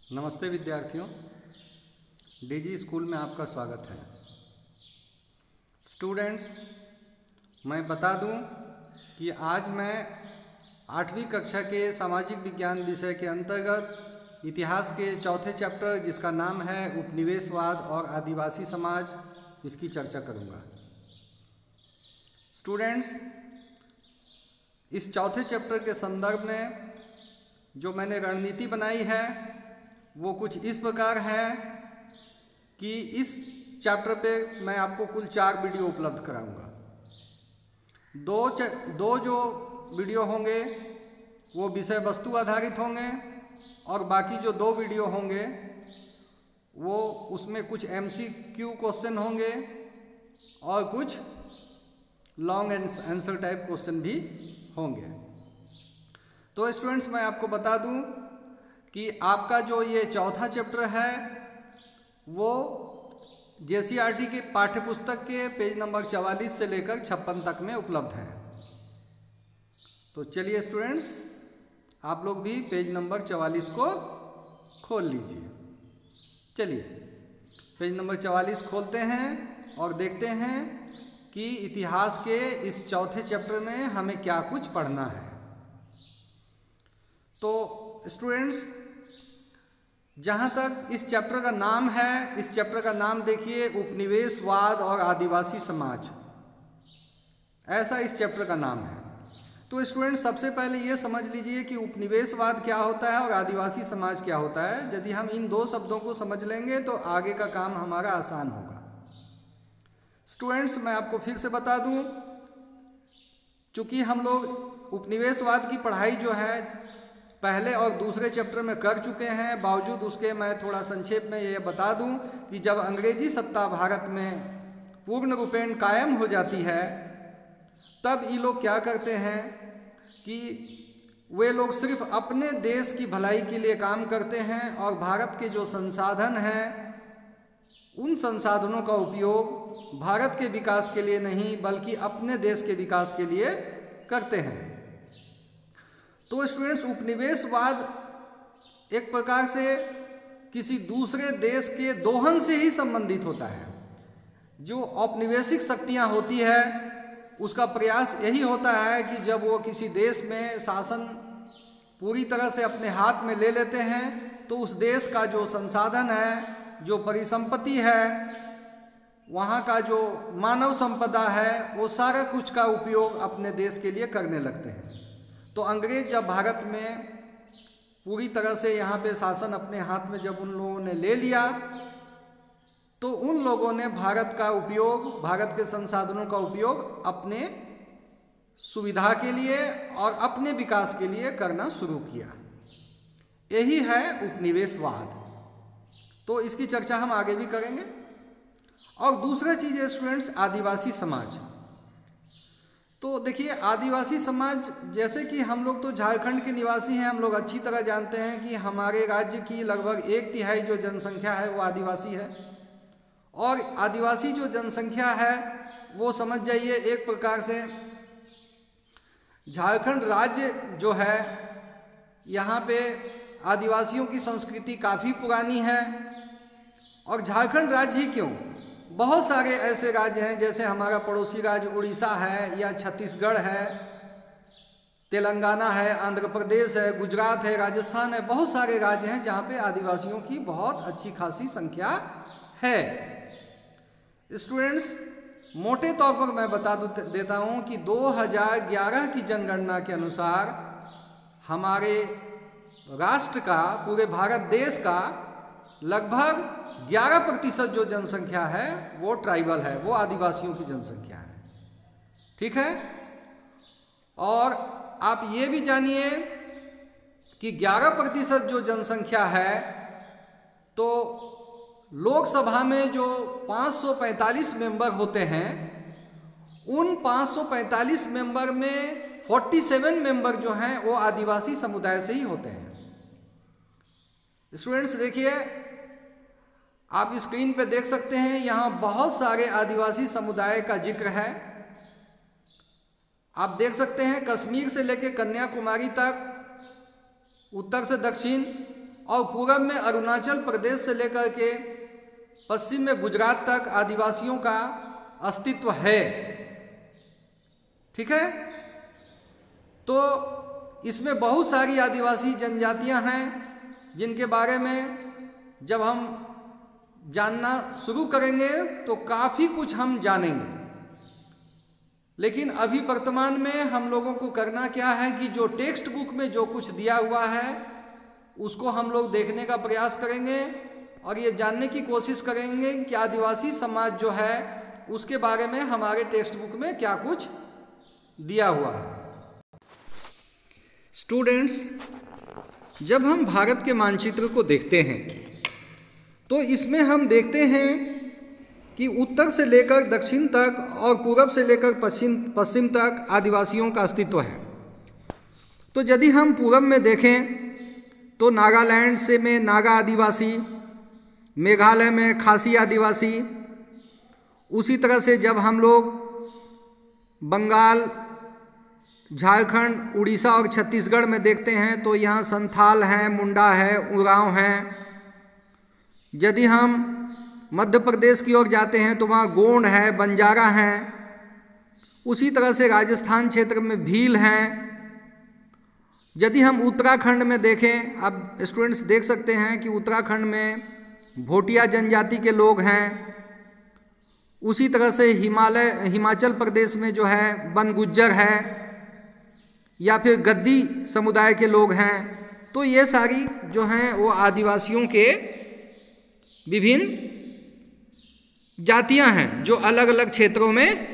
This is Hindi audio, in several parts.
नमस्ते विद्यार्थियों, डीजी स्कूल में आपका स्वागत है। स्टूडेंट्स, मैं बता दूं कि आज मैं 8वीं कक्षा के सामाजिक विज्ञान विषय के अंतर्गत इतिहास के चौथे चैप्टर जिसका नाम है उपनिवेशवाद और आदिवासी समाज, इसकी चर्चा करूंगा। स्टूडेंट्स, इस चौथे चैप्टर के संदर्भ में जो मैंने रणनीति बनाई है वो कुछ इस प्रकार है कि इस चैप्टर पे मैं आपको कुल 4 वीडियो उपलब्ध कराऊंगा। दो जो वीडियो होंगे वो विषय वस्तु आधारित होंगे और बाकी जो 2 वीडियो होंगे वो उसमें कुछ MCQ क्वेश्चन होंगे और कुछ लॉन्ग आंसर टाइप क्वेश्चन भी होंगे। तो स्टूडेंट्स, मैं आपको बता दूं कि आपका जो ये चौथा चैप्टर है वो JCRT के पाठ्य पुस्तक के पेज नंबर 44 से लेकर 56 तक में उपलब्ध है। तो चलिए स्टूडेंट्स, आप लोग भी पेज नंबर 44 को खोल लीजिए। चलिए पेज नंबर 44 खोलते हैं और देखते हैं कि इतिहास के इस चौथे चैप्टर में हमें क्या कुछ पढ़ना है। तो स्टूडेंट्स, जहाँ तक इस चैप्टर का नाम है, इस चैप्टर का नाम देखिए, उपनिवेशवाद और आदिवासी समाज, ऐसा इस चैप्टर का नाम है। तो स्टूडेंट, सबसे पहले ये समझ लीजिए कि उपनिवेशवाद क्या होता है और आदिवासी समाज क्या होता है। यदि हम इन 2 शब्दों को समझ लेंगे तो आगे का काम हमारा आसान होगा। स्टूडेंट्स, मैं आपको फिर से बता दूं, चूँकि हम लोग उपनिवेशवाद की पढ़ाई जो है पहले और दूसरे चैप्टर में कर चुके हैं, बावजूद उसके मैं थोड़ा संक्षेप में ये बता दूं कि जब अंग्रेजी सत्ता भारत में पूर्ण रूपेण कायम हो जाती है तब ये लोग क्या करते हैं कि वे लोग सिर्फ अपने देश की भलाई के लिए काम करते हैं और भारत के जो संसाधन हैं उन संसाधनों का उपयोग भारत के विकास के लिए नहीं बल्कि अपने देश के विकास के लिए करते हैं। तो स्टूडेंट्स, उपनिवेशवाद एक प्रकार से किसी दूसरे देश के दोहन से ही संबंधित होता है। जो औपनिवेशिक शक्तियां होती है उसका प्रयास यही होता है कि जब वो किसी देश में शासन पूरी तरह से अपने हाथ में ले लेते हैं तो उस देश का जो संसाधन है, जो परिसंपत्ति है, वहाँ का जो मानव संपदा है, वो सारा कुछ का उपयोग अपने देश के लिए करने लगते हैं। तो अंग्रेज जब भारत में पूरी तरह से यहाँ पे शासन अपने हाथ में जब उन लोगों ने ले लिया तो उन लोगों ने भारत का उपयोग, भारत के संसाधनों का उपयोग अपने सुविधा के लिए और अपने विकास के लिए करना शुरू किया। यही है उपनिवेशवाद। तो इसकी चर्चा हम आगे भी करेंगे। और दूसरा चीज़ है स्टूडेंट्स, आदिवासी समाज। तो देखिए, आदिवासी समाज, जैसे कि हम लोग तो झारखंड के निवासी हैं, हम लोग अच्छी तरह जानते हैं कि हमारे राज्य की लगभग 1/3 जो जनसंख्या है वो आदिवासी है। और आदिवासी जो जनसंख्या है वो समझ जाइए एक प्रकार से झारखंड राज्य जो है, यहाँ पे आदिवासियों की संस्कृति काफ़ी पुरानी है। और झारखंड राज्य ही क्यों, बहुत सारे ऐसे राज्य हैं, जैसे हमारा पड़ोसी राज्य उड़ीसा है या छत्तीसगढ़ है, तेलंगाना है, आंध्र प्रदेश है, गुजरात है, राजस्थान है, बहुत सारे राज्य हैं जहाँ पे आदिवासियों की बहुत अच्छी खासी संख्या है। स्टूडेंट्स, मोटे तौर पर मैं बता देता हूँ कि 2011 की जनगणना के अनुसार हमारे राष्ट्र का, पूरे भारत देश का लगभग 11% जो जनसंख्या है वो ट्राइबल है, वो आदिवासियों की जनसंख्या है। ठीक है। और आप ये भी जानिए कि 11% जो जनसंख्या है, तो लोकसभा में जो 545 मेंबर होते हैं, उन 545 मेंबर में 47 मेंबर जो हैं वो आदिवासी समुदाय से ही होते हैं। स्टूडेंट्स देखिए, आप स्क्रीन पे देख सकते हैं, यहाँ बहुत सारे आदिवासी समुदाय का जिक्र है। आप देख सकते हैं कश्मीर से लेकर कन्याकुमारी तक, उत्तर से दक्षिण, और पूरब में अरुणाचल प्रदेश से लेकर के पश्चिम में गुजरात तक आदिवासियों का अस्तित्व है। ठीक है, तो इसमें बहुत सारी आदिवासी जनजातियां हैं जिनके बारे में जब हम जानना शुरू करेंगे तो काफ़ी कुछ हम जानेंगे। लेकिन अभी वर्तमान में हम लोगों को करना क्या है कि जो टेक्स्ट बुक में जो कुछ दिया हुआ है उसको हम लोग देखने का प्रयास करेंगे और ये जानने की कोशिश करेंगे कि आदिवासी समाज जो है उसके बारे में हमारे टेक्स्ट बुक में क्या कुछ दिया हुआ है। स्टूडेंट्स, जब हम भारत के मानचित्र को देखते हैं तो इसमें हम देखते हैं कि उत्तर से लेकर दक्षिण तक और पूरब से लेकर पश्चिम तक आदिवासियों का अस्तित्व है। तो यदि हम पूरब में देखें तो नागालैंड से में नागा आदिवासी, मेघालय में खासी आदिवासी, उसी तरह से जब हम लोग बंगाल, झारखंड, उड़ीसा और छत्तीसगढ़ में देखते हैं तो यहाँ संथाल हैं, मुंडा है, उरांव हैं। यदि हम मध्य प्रदेश की ओर जाते हैं तो वहाँ गोंड है, बंजारा हैं। उसी तरह से राजस्थान क्षेत्र में भील हैं। यदि हम उत्तराखंड में देखें, अब स्टूडेंट्स देख सकते हैं कि उत्तराखंड में भोटिया जनजाति के लोग हैं। उसी तरह से हिमाचल प्रदेश में जो है बन गुज्जर है या फिर गद्दी समुदाय के लोग हैं। तो ये सारी जो हैं वो आदिवासियों के विभिन्न जातियां हैं जो अलग अलग क्षेत्रों में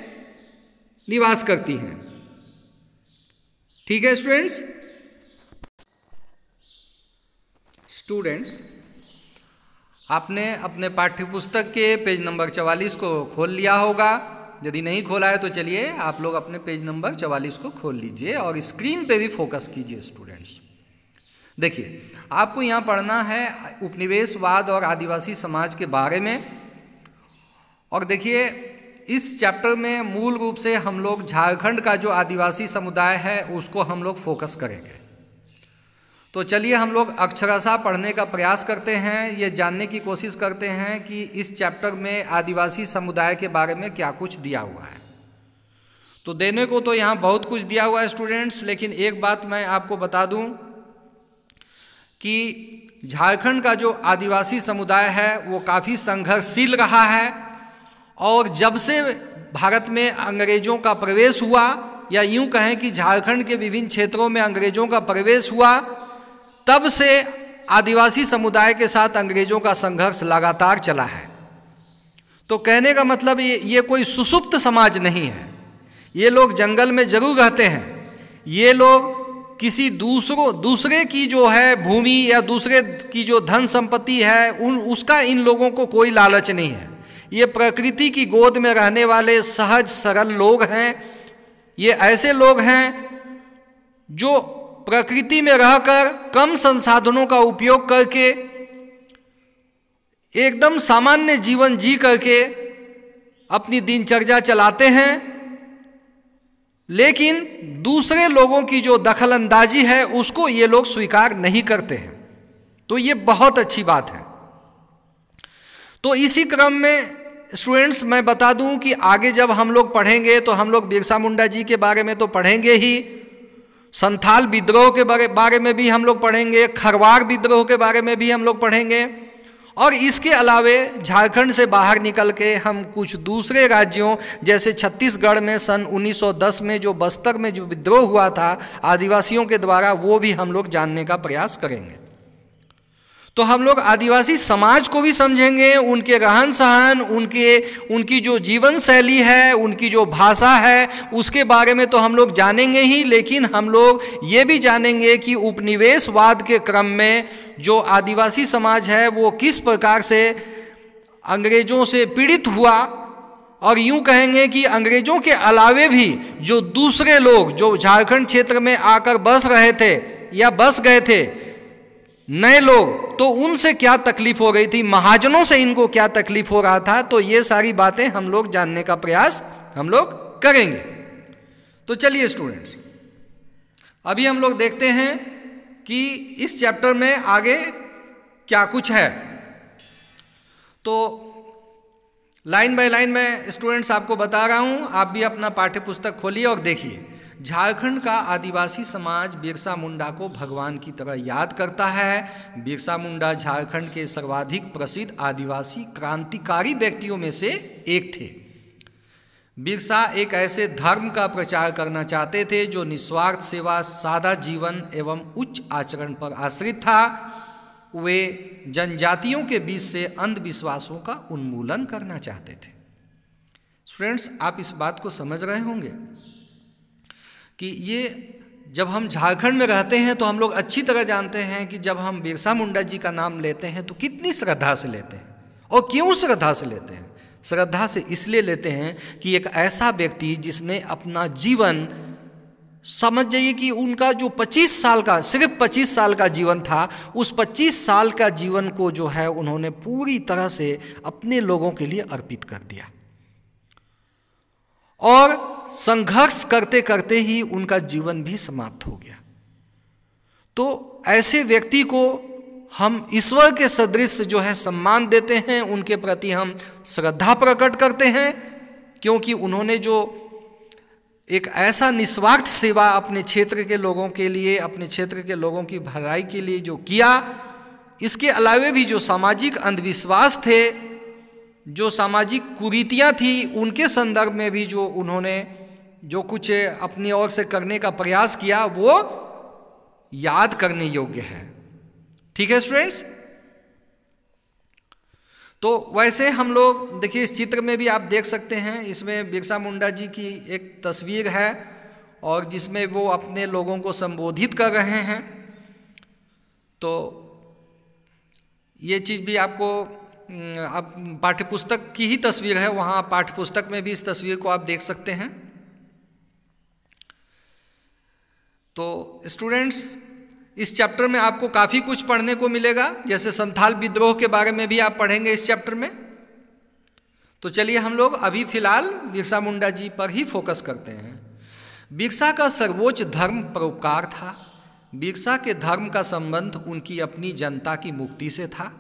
निवास करती हैं। ठीक है स्टूडेंट्स, आपने अपने पाठ्यपुस्तक के पेज नंबर 44 को खोल लिया होगा। यदि नहीं खोला है तो चलिए आप लोग अपने पेज नंबर 44 को खोल लीजिए और स्क्रीन पे भी फोकस कीजिए। स्टूडेंट्स देखिए, आपको यहाँ पढ़ना है उपनिवेशवाद और आदिवासी समाज के बारे में। और देखिए, इस चैप्टर में मूल रूप से हम लोग झारखंड का जो आदिवासी समुदाय है उसको हम लोग फोकस करेंगे। तो चलिए हम लोग अक्षरशः पढ़ने का प्रयास करते हैं, ये जानने की कोशिश करते हैं कि इस चैप्टर में आदिवासी समुदाय के बारे में क्या कुछ दिया हुआ है। तो देने को तो यहाँ बहुत कुछ दिया हुआ है स्टूडेंट्स, लेकिन एक बात मैं आपको बता दूँ कि झारखंड का जो आदिवासी समुदाय है वो काफ़ी संघर्षशील रहा है। और जब से भारत में अंग्रेज़ों का प्रवेश हुआ, या यूं कहें कि झारखंड के विभिन्न क्षेत्रों में अंग्रेज़ों का प्रवेश हुआ, तब से आदिवासी समुदाय के साथ अंग्रेज़ों का संघर्ष लगातार चला है। तो कहने का मतलब ये कोई सुसुप्त समाज नहीं है। ये लोग जंगल में जरूर रहते हैं। ये लोग किसी दूसरे की जो है भूमि या दूसरे की जो धन संपत्ति है उसका इन लोगों को कोई लालच नहीं है। ये प्रकृति की गोद में रहने वाले सहज सरल लोग हैं। ये ऐसे लोग हैं जो प्रकृति में रहकर कम संसाधनों का उपयोग करके एकदम सामान्य जीवन जी करके अपनी दिनचर्या चलाते हैं, लेकिन दूसरे लोगों की जो दखलंदाजी है उसको ये लोग स्वीकार नहीं करते हैं। तो ये बहुत अच्छी बात है। तो इसी क्रम में स्टूडेंट्स मैं बता दूं कि आगे जब हम लोग पढ़ेंगे तो हम लोग बिरसा मुंडा जी के बारे में तो पढ़ेंगे ही, संथाल विद्रोह के बारे में भी हम लोग पढ़ेंगे, खरवार विद्रोह के बारे में भी हम लोग पढ़ेंगे। और इसके अलावे झारखंड से बाहर निकल के हम कुछ दूसरे राज्यों जैसे छत्तीसगढ़ में सन 1910 में जो बस्तर में जो विद्रोह हुआ था आदिवासियों के द्वारा, वो भी हम लोग जानने का प्रयास करेंगे। तो हम लोग आदिवासी समाज को भी समझेंगे, उनके रहन सहन, उनकी जो जीवन शैली है, उनकी जो भाषा है, उसके बारे में तो हम लोग जानेंगे ही, लेकिन हम लोग ये भी जानेंगे कि उपनिवेशवाद के क्रम में जो आदिवासी समाज है वो किस प्रकार से अंग्रेज़ों से पीड़ित हुआ। और यूं कहेंगे कि अंग्रेज़ों के अलावे भी जो दूसरे लोग जो झारखंड क्षेत्र में आकर बस रहे थे या बस गए थे नए लोग, तो उनसे क्या तकलीफ हो गई थी, महाजनों से इनको क्या तकलीफ हो रहा था। तो ये सारी बातें हम लोग जानने का प्रयास हम लोग करेंगे। तो चलिए स्टूडेंट्स, अभी हम लोग देखते हैं कि इस चैप्टर में आगे क्या कुछ है। तो लाइन बाय लाइन मैं स्टूडेंट्स आपको बता रहा हूँ, आप भी अपना पाठ्य पुस्तक खोलिए और देखिए। झारखंड का आदिवासी समाज बिरसा मुंडा को भगवान की तरह याद करता है। बिरसा मुंडा झारखंड के सर्वाधिक प्रसिद्ध आदिवासी क्रांतिकारी व्यक्तियों में से एक थे। बिरसा एक ऐसे धर्म का प्रचार करना चाहते थे जो निस्वार्थ सेवा, सादा जीवन एवं उच्च आचरण पर आश्रित था। वे जनजातियों के बीच से अंधविश्वासों का उन्मूलन करना चाहते थे। स्टूडेंट्स, आप इस बात को समझ रहे होंगे कि ये जब हम झारखंड में रहते हैं तो हम लोग अच्छी तरह जानते हैं कि जब हम बिरसा मुंडा जी का नाम लेते हैं तो कितनी श्रद्धा से लेते हैं। और क्यों श्रद्धा से लेते हैं? श्रद्धा से इसलिए लेते हैं कि एक ऐसा व्यक्ति जिसने अपना जीवन, समझ जाइए कि उनका जो 25 साल का, सिर्फ 25 साल का जीवन था, उस 25 साल का जीवन को जो है उन्होंने पूरी तरह से अपने लोगों के लिए अर्पित कर दिया। और संघर्ष करते करते ही उनका जीवन भी समाप्त हो गया। तो ऐसे व्यक्ति को हम ईश्वर के सदृश जो है सम्मान देते हैं, उनके प्रति हम श्रद्धा प्रकट करते हैं, क्योंकि उन्होंने जो एक ऐसा निस्वार्थ सेवा अपने क्षेत्र के लोगों के लिए, अपने क्षेत्र के लोगों की भलाई के लिए जो किया, इसके अलावे भी जो सामाजिक अंधविश्वास थे, जो सामाजिक कुरीतियाँ थी, उनके संदर्भ में भी जो उन्होंने जो कुछ अपनी ओर से करने का प्रयास किया, वो याद करने योग्य है। ठीक है स्टूडेंट्स? तो वैसे हम लोग देखिए, इस चित्र में भी आप देख सकते हैं, इसमें बिरसा मुंडा जी की एक तस्वीर है और जिसमें वो अपने लोगों को संबोधित कर रहे हैं। तो ये चीज़ भी आपको, आप पाठ्यपुस्तक की ही तस्वीर है, वहाँ पाठ्यपुस्तक में भी इस तस्वीर को आप देख सकते हैं। तो स्टूडेंट्स, इस चैप्टर में आपको काफ़ी कुछ पढ़ने को मिलेगा, जैसे संथाल विद्रोह के बारे में भी आप पढ़ेंगे इस चैप्टर में। तो चलिए हम लोग अभी फिलहाल बिरसा मुंडा जी पर ही फोकस करते हैं। बिरसा का सर्वोच्च धर्म परोपकार था। बिरसा के धर्म का संबंध उनकी अपनी जनता की मुक्ति से था।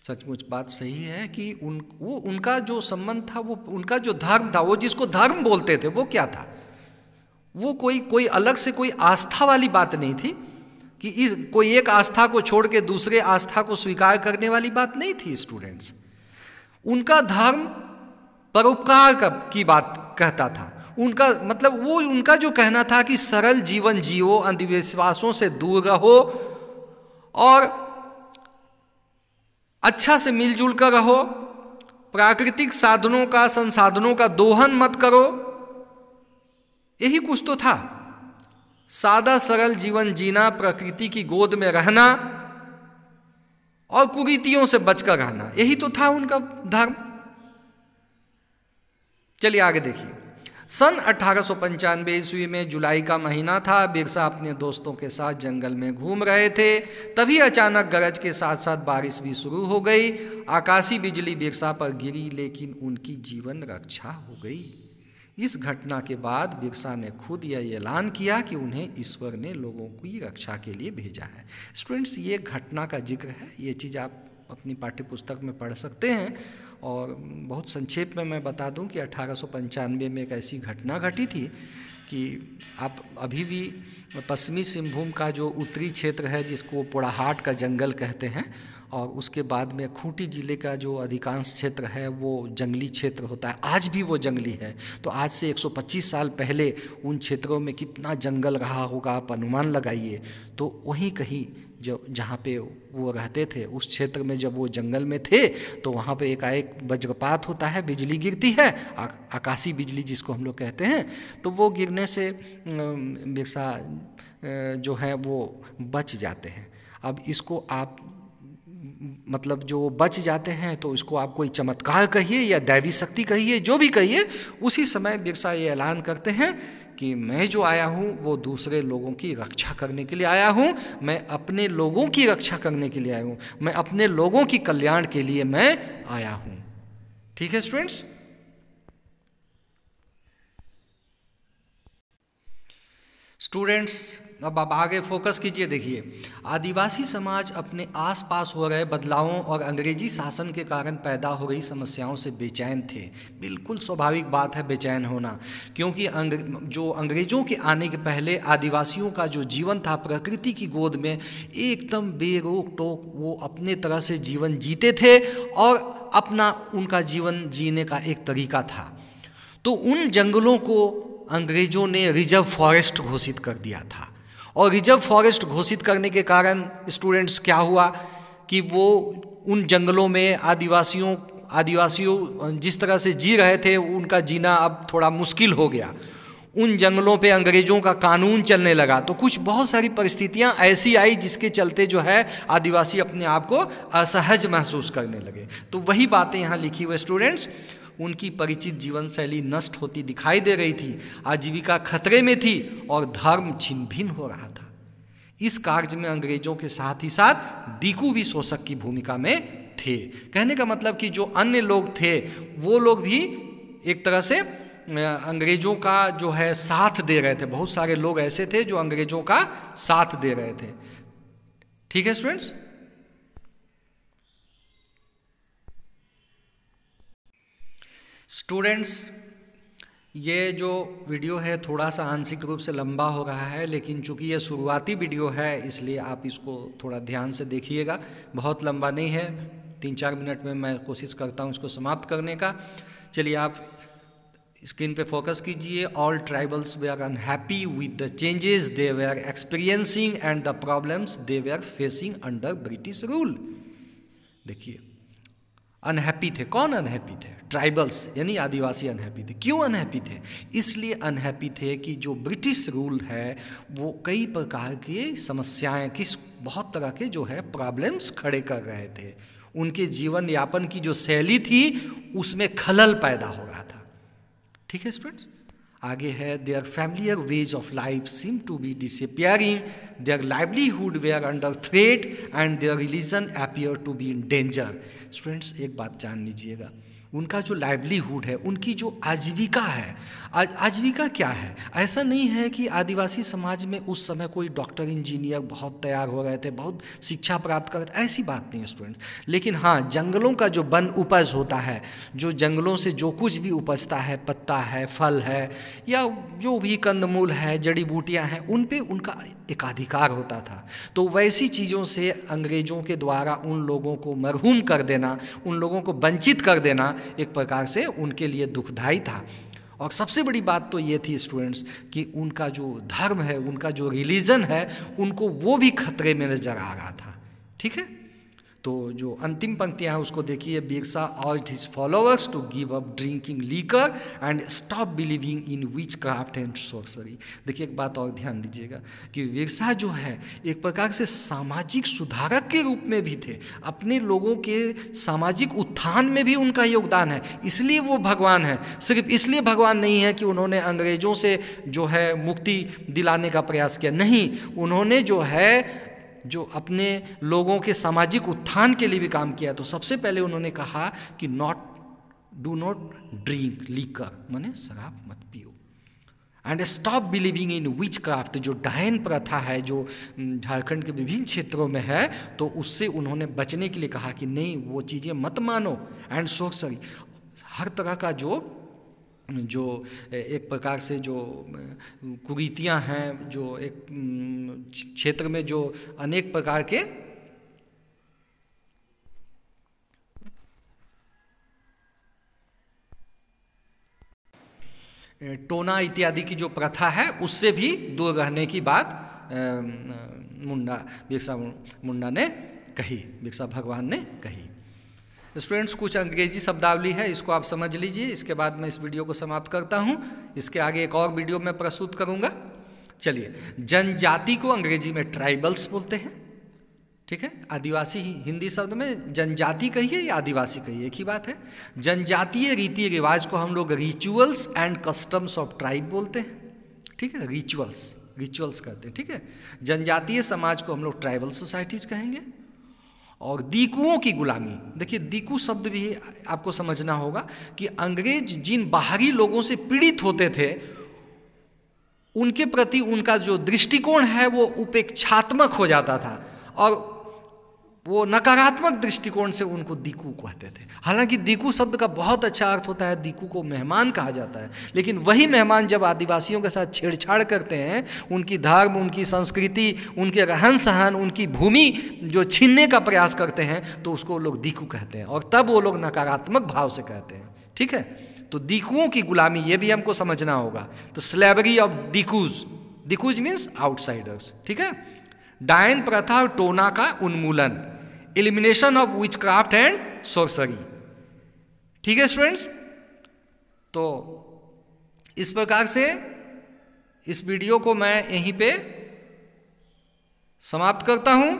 सचमुच बात सही है कि उनका जो संबंध था, वो उनका जो धर्म था, वो जिसको धर्म बोलते थे, वो क्या था? वो कोई अलग से कोई आस्था वाली बात नहीं थी कि कोई एक आस्था को छोड़ के दूसरे आस्था को स्वीकार करने वाली बात नहीं थी स्टूडेंट्स। उनका धर्म परोपकार की बात कहता था। उनका मतलब, वो उनका जो कहना था कि सरल जीवन जियो, अंधविश्वासों से दूर रहो और अच्छा से मिलजुल कर रहो, प्राकृतिक साधनों का, संसाधनों का दोहन मत करो, यही कुछ तो था। सादा सरल जीवन जीना, प्रकृति की गोद में रहना और कुरीतियों से बचकर रहना, यही तो था उनका धर्म। चलिए आगे देखिए। सन 1895 ईस्वी में जुलाई का महीना था। बिरसा अपने दोस्तों के साथ जंगल में घूम रहे थे, तभी अचानक गरज के साथ साथ बारिश भी शुरू हो गई। आकाशीय बिजली बिरसा पर गिरी, लेकिन उनकी जीवन रक्षा हो गई। इस घटना के बाद बिरसा ने खुद यह ऐलान किया कि उन्हें ईश्वर ने लोगों की रक्षा के लिए भेजा है। स्टूडेंट्स, ये घटना का जिक्र है, ये चीज़ आप अपनी पाठ्यपुस्तक में पढ़ सकते हैं। और बहुत संक्षेप में मैं बता दूं कि 1895 में एक ऐसी घटना घटी थी कि आप अभी भी पश्चिमी सिंहभूम का जो उत्तरी क्षेत्र है, जिसको पोड़ाहाट का जंगल कहते हैं, और उसके बाद में खूंटी जिले का जो अधिकांश क्षेत्र है वो जंगली क्षेत्र होता है। आज भी वो जंगली है। तो आज से 125 साल पहले उन क्षेत्रों में कितना जंगल रहा होगा, आप अनुमान लगाइए। तो वहीं कहीं जो जहाँ पे वो रहते थे, उस क्षेत्र में जब वो जंगल में थे, तो वहाँ पे एकाएक वज्रपात होता है, बिजली गिरती है, आकाशीय बिजली जिसको हम लोग कहते हैं। तो वो गिरने से बिरसा जो है वो बच जाते हैं। अब इसको आप मतलब जो बच जाते हैं, तो इसको आप कोई चमत्कार कहिए या दैवी शक्ति कहिए, जो भी कहिए, उसी समय बिरसा ये ऐलान करते हैं कि मैं जो आया हूँ वो दूसरे लोगों की रक्षा करने के लिए आया हूँ, मैं अपने लोगों की रक्षा करने के लिए आया हूँ, मैं अपने लोगों की कल्याण के लिए मैं आया हूँ। ठीक है स्टूडेंट्स? स्टूडेंट्स, अब आप आगे फोकस कीजिए। देखिए, आदिवासी समाज अपने आसपास हो रहे बदलावों और अंग्रेजी शासन के कारण पैदा हो रही समस्याओं से बेचैन थे। बिल्कुल स्वाभाविक बात है बेचैन होना, क्योंकि जो अंग्रेजों के आने के पहले आदिवासियों का जो जीवन था प्रकृति की गोद में एकदम बेरोक टोक वो अपने तरह से जीवन जीते थे और अपना उनका जीवन जीने का एक तरीका था। तो उन जंगलों को अंग्रेजों ने रिजर्व फॉरेस्ट घोषित कर दिया था, और रिजर्व फॉरेस्ट घोषित करने के कारण स्टूडेंट्स क्या हुआ कि वो उन जंगलों में आदिवासियों जिस तरह से जी रहे थे उनका जीना अब थोड़ा मुश्किल हो गया। उन जंगलों पे अंग्रेजों का कानून चलने लगा, तो कुछ बहुत सारी परिस्थितियां ऐसी आई जिसके चलते जो है आदिवासी अपने आप को असहज महसूस करने लगे। तो वही बातें यहाँ लिखी हुई स्टूडेंट्स, उनकी परिचित जीवन शैली नष्ट होती दिखाई दे रही थी, आजीविका खतरे में थी और धर्म छिन्न भिन्न हो रहा था। इस कार्य में अंग्रेजों के साथ ही साथ दीकू भी शोषक की भूमिका में थे। कहने का मतलब कि जो अन्य लोग थे वो लोग भी एक तरह से अंग्रेजों का जो है साथ दे रहे थे। बहुत सारे लोग ऐसे थे जो अंग्रेजों का साथ दे रहे थे। ठीक है स्टूडेंट्स। स्टूडेंट्स, ये जो वीडियो है थोड़ा सा आंशिक रूप से लंबा हो रहा है, लेकिन चूंकि ये शुरुआती वीडियो है इसलिए आप इसको थोड़ा ध्यान से देखिएगा। बहुत लंबा नहीं है, 3-4 मिनट में मैं कोशिश करता हूँ इसको समाप्त करने का। चलिए आप स्क्रीन पे फोकस कीजिए। All tribals were unhappy with the changes they were experiencing and the problems they were facing under British rule. देखिए, अनहैप्पी थे। कौन अनहैप्पी थे? ट्राइबल्स यानी आदिवासी अनहैप्पी थे। क्यों अनहैप्पी थे? इसलिए अनहैप्पी थे कि जो ब्रिटिश रूल है वो कई प्रकार की समस्याएं, बहुत तरह के जो है प्रॉब्लम्स खड़े कर रहे थे। उनके जीवन यापन की जो शैली थी उसमें खलल पैदा हो रहा था। ठीक है स्टूडेंट्स, आगे है their familiar ways of life seem to be disappearing, their livelihood were under threat and their religion appear to be in danger. Students, एक बात जान लीजिएगा, उनका जो लाइवलीहुड है, उनकी जो आजीविका है, आजीविका क्या है? ऐसा नहीं है कि आदिवासी समाज में उस समय कोई डॉक्टर इंजीनियर बहुत तैयार हो रहे थे, बहुत शिक्षा प्राप्त कर रहे थे, ऐसी बात नहीं है स्टूडेंट। लेकिन हाँ, जंगलों का जो वन उपज होता है, जो जंगलों से जो कुछ भी उपजता है, पत्ता है, फल है, या जो भी कंदमूल है, जड़ी बूटियाँ हैं, उन पे उनका एकाधिकार होता था। तो वैसी चीज़ों से अंग्रेजों के द्वारा उन लोगों को मरहूम कर देना, उन लोगों को वंचित कर देना एक प्रकार से उनके लिए दुखदायी था। और सबसे बड़ी बात तो ये थी स्टूडेंट्स कि उनका जो धर्म है, उनका जो रिलीजन है, उनको वो भी खतरे में नजर आ रहा था। ठीक है, तो जो अंतिम पंक्तियां हैं उसको देखिए। Birsa urged his followers to give up drinking liquor and stop believing in witchcraft and sorcery. देखिए, एक बात और ध्यान दीजिएगा कि बिरसा जो है एक प्रकार से सामाजिक सुधारक के रूप में भी थे। अपने लोगों के सामाजिक उत्थान में भी उनका योगदान है, इसलिए वो भगवान है। सिर्फ इसलिए भगवान नहीं है कि उन्होंने अंग्रेजों से जो है मुक्ति दिलाने का प्रयास किया, नहीं, उन्होंने जो है जो अपने लोगों के सामाजिक उत्थान के लिए भी काम किया। तो सबसे पहले उन्होंने कहा कि डू नॉट ड्रिंक लीकर, माने शराब मत पियो, and stop believing in which craft, जो डायन प्रथा है जो झारखंड के विभिन्न क्षेत्रों में है, तो उससे उन्होंने बचने के लिए कहा कि नहीं, वो चीज़ें मत मानो, एंड सॉर्सरी, हर तरह का जो एक प्रकार से जो कुरीतियाँ हैं, जो एक क्षेत्र में जो अनेक प्रकार के टोना इत्यादि की जो प्रथा है उससे भी दूर रहने की बात बिरसा मुंडा ने कही, बिरसा भगवान ने कही। स्टूडेंट्स, कुछ अंग्रेजी शब्दावली है, इसको आप समझ लीजिए। इसके बाद मैं इस वीडियो को समाप्त करता हूँ। इसके आगे एक और वीडियो मैं प्रस्तुत करूँगा। चलिए, जनजाति को अंग्रेजी में ट्राइबल्स बोलते हैं। ठीक है, आदिवासी हिंदी शब्द में जनजाति कहिए या आदिवासी कहिए, एक ही बात है। जनजातीय रीति रिवाज को हम लोग rituals and customs of tribe बोलते हैं। ठीक है, रिचुअल्स कहते हैं। ठीक है, जनजातीय समाज को हम लोग ट्राइबल सोसाइटीज कहेंगे। और दीकुओं की गुलामी, देखिए दीकू शब्द भी आपको समझना होगा कि अंग्रेज जिन बाहरी लोगों से पीड़ित होते थे उनके प्रति उनका जो दृष्टिकोण है वो उपेक्षात्मक हो जाता था और वो नकारात्मक दृष्टिकोण से उनको दीकू कहते थे। हालांकि दीकू शब्द का बहुत अच्छा अर्थ होता है, दीकू को मेहमान कहा जाता है, लेकिन वही मेहमान जब आदिवासियों के साथ छेड़छाड़ करते हैं, उनकी धर्म, उनकी संस्कृति, उनके रहन सहन, उनकी भूमि जो छीनने का प्रयास करते हैं, तो उसको लोग दीकू कहते हैं और तब वो लोग नकारात्मक भाव से कहते हैं। ठीक है, तो दीकुओं की गुलामी ये भी हमको समझना होगा। तो स्लेवरी ऑफ दीकूज, दीकूज मीन्स आउटसाइडर्स। ठीक है, डायन प्रथा और टोना का उन्मूलन, एलिमिनेशन ऑफ विचक्राफ्ट एंड सोर्सरी। ठीक है स्टूडेंट्स, तो इस प्रकार से इस वीडियो को मैं यहीं पे समाप्त करता हूं।